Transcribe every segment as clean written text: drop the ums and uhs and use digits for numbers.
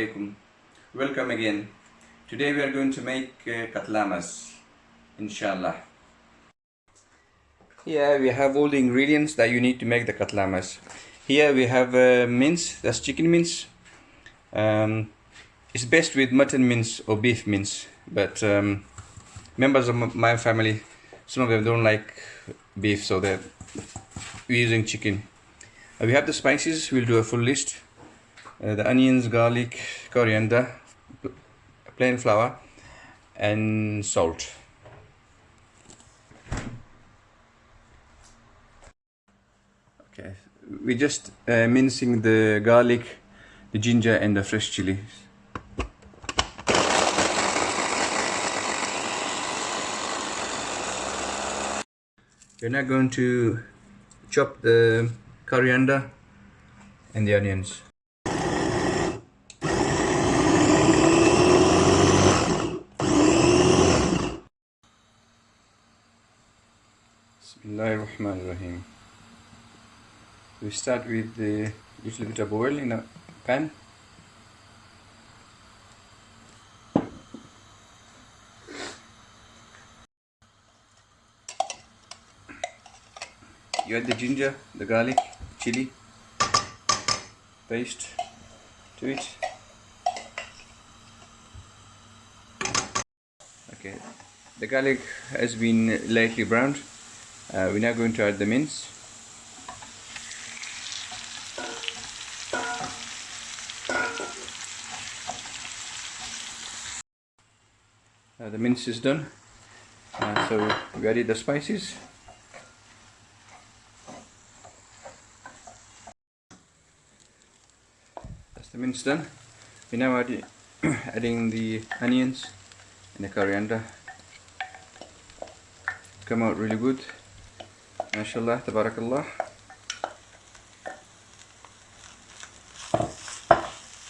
alaikum. Welcome again. Today we are going to make katlamas, inshallah. Here we have all the ingredients that you need to make the katlamas. Here we have mince, that's chicken mince. It's best with mutton mince or beef mince, but members of my family, some of them don't like beef, so we're using chicken. We have the spices, we'll do a full list. The onions, garlic, coriander, plain flour and salt. Okay, we're just mincing the garlic, the ginger and the fresh chili. We're now going to chop the coriander and the onions. Bismillahirrahmanirrahim. We start with a little bit of oil in a pan. You add the ginger, the garlic, chili paste to it. Okay, the garlic has been lightly browned. We're now going to add the mince. The mince is done, so we added the spices. That's the mince done. We're now adding the onions and the coriander. Come out really good. MashaAllah, tabarakallah.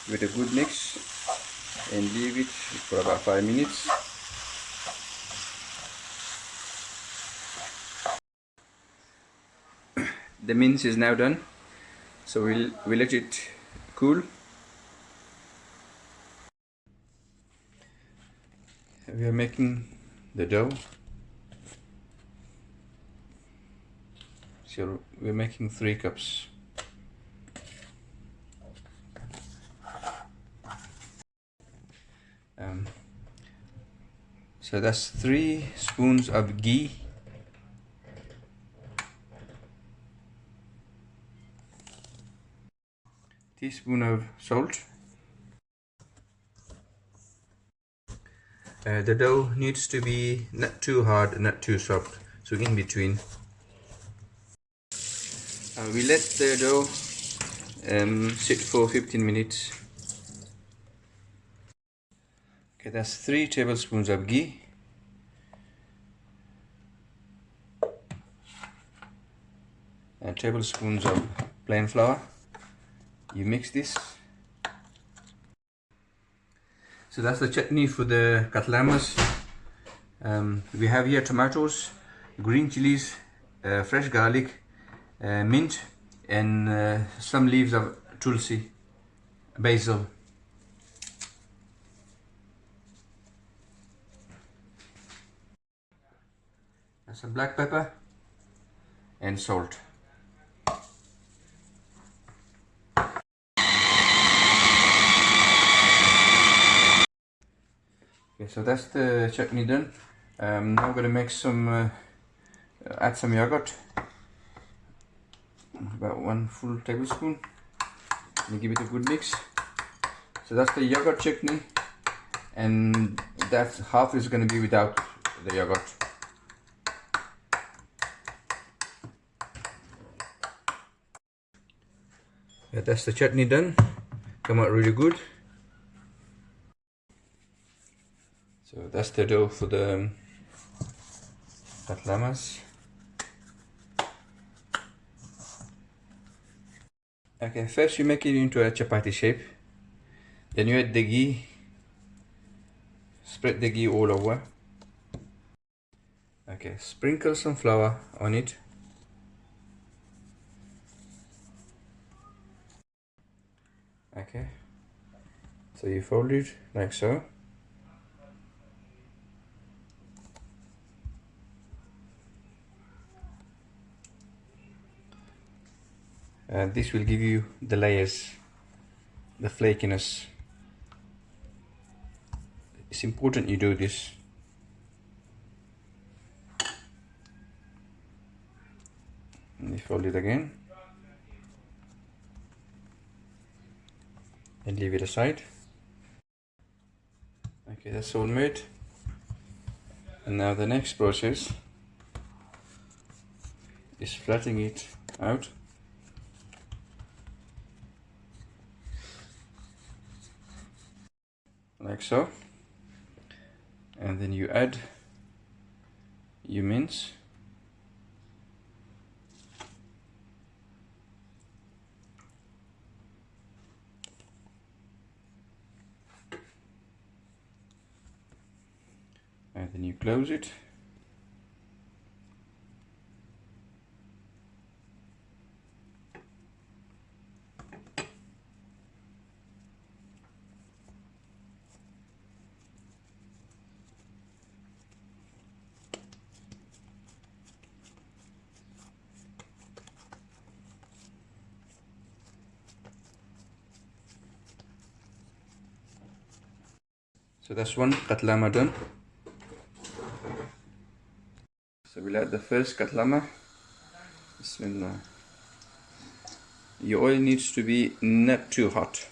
Give it a good mix and leave it for about 5 minutes. The mince is now done, so we'll let it cool. We are making the dough. So we're making 3 cups. So that's 3 spoons of ghee, teaspoon of salt. The dough needs to be not too hard, not too soft, so in between. We let the dough sit for 15 minutes. Okay, that's 3 tablespoons of ghee. And tablespoons of plain flour. You mix this. So that's the chutney for the katlamas. We have here tomatoes, green chilies, fresh garlic, mint and some leaves of tulsi, basil. And some black pepper and salt. Okay, so that's the chutney done. Now I'm going to make some, add some yogurt. About 1 full tablespoon and give it a good mix. So that's the yogurt chutney, and that half is going to be without the yogurt. Yeah, that's the chutney done. Come out really good. So that's the dough for the katlamas. Okay, first you make it into a chapati shape, then you add the ghee, spread the ghee all over. Okay, sprinkle some flour on it. Okay, So you fold it like so. And this will give you the layers, the flakiness. It's important you do this. And you fold it again and leave it aside. Okay, that's all made. And now the next process is flattening it out. Like so. And then you add your mince. And then you close it. So that's one qatlama done. So we'll add the first qatlama. Bismillah. Your oil needs to be not too hot,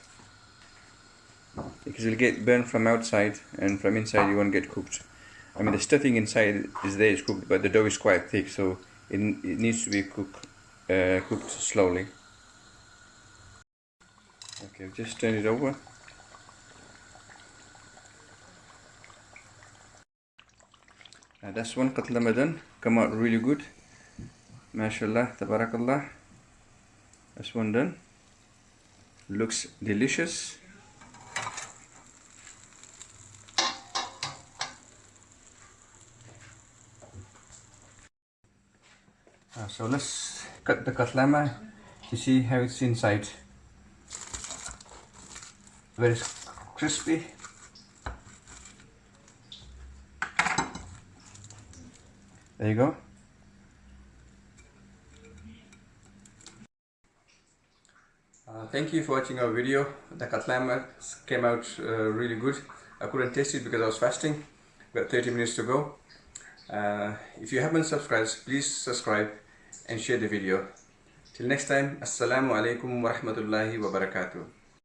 because you'll get burned from outside and from inside you won't get cooked. I mean, the stuffing inside is cooked, but the dough is quite thick, so it needs to be cooked slowly. Okay, just turn it over. Now that's one qatlama done. Come out really good. MashaAllah, tabarakallah. That's one done. Looks delicious. So let's cut the qatlama to see how it's inside. Very crispy. There you go. Thank you for watching our video. The qatlama came out really good. I couldn't taste it because I was fasting. Got 30 minutes to go. If you haven't subscribed, please subscribe and share the video. Till next time, Assalamu alaikum wa rahmatullahi wa barakatuh.